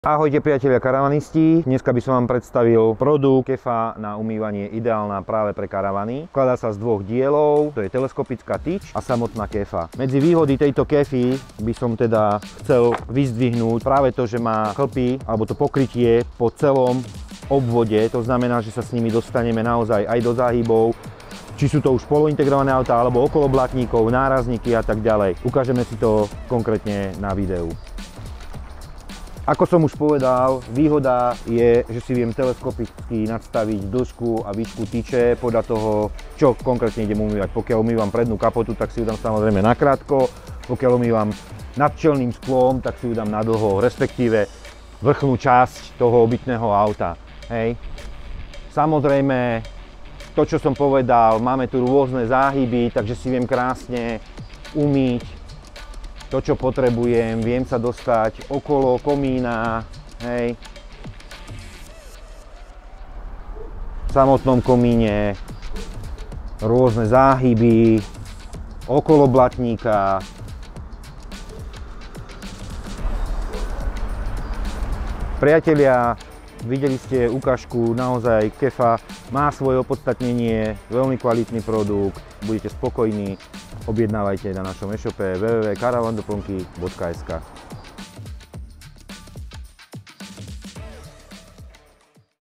Ahojte priatelia karavanisti, dneska by som vám predstavil produkt kefa na umývanie, ideálna práve pre karavany. Skladá sa z dvoch dielov, to je teleskopická tyč a samotná kefa. Medzi výhody tejto kefy by som teda chcel vyzdvihnúť práve to, že má chlpy alebo to pokrytie po celom obvode, to znamená, že sa s nimi dostaneme naozaj aj do záhybov, či sú to už polointegrované autá alebo okolo blatníkov, nárazníky a tak ďalej. Ukážeme si to konkrétne na videu. Ako som už povedal, výhoda je, že si viem teleskopicky nadstaviť dĺžku a výšku tyče podľa toho, čo konkrétne idem umývať. Pokiaľ umývam prednú kapotu, tak si ju dám samozrejme nakrátko. Pokiaľ umývam nad čelným sklom, tak si ju dám na dlho, respektíve vrchnú časť toho obytného auta. Hej. Samozrejme, to, čo som povedal, máme tu rôzne záhyby, takže si viem krásne umyť to, čo potrebujem, viem sa dostať okolo komína, hej. V samotnom komíne rôzne záhyby, okolo blatníka. Priatelia, videli ste ukážku, naozaj kefa má svoje opodstatnenie, veľmi kvalitný produkt, budete spokojní. Objednávajte na našom e-shope www.caravandoplnky.sk.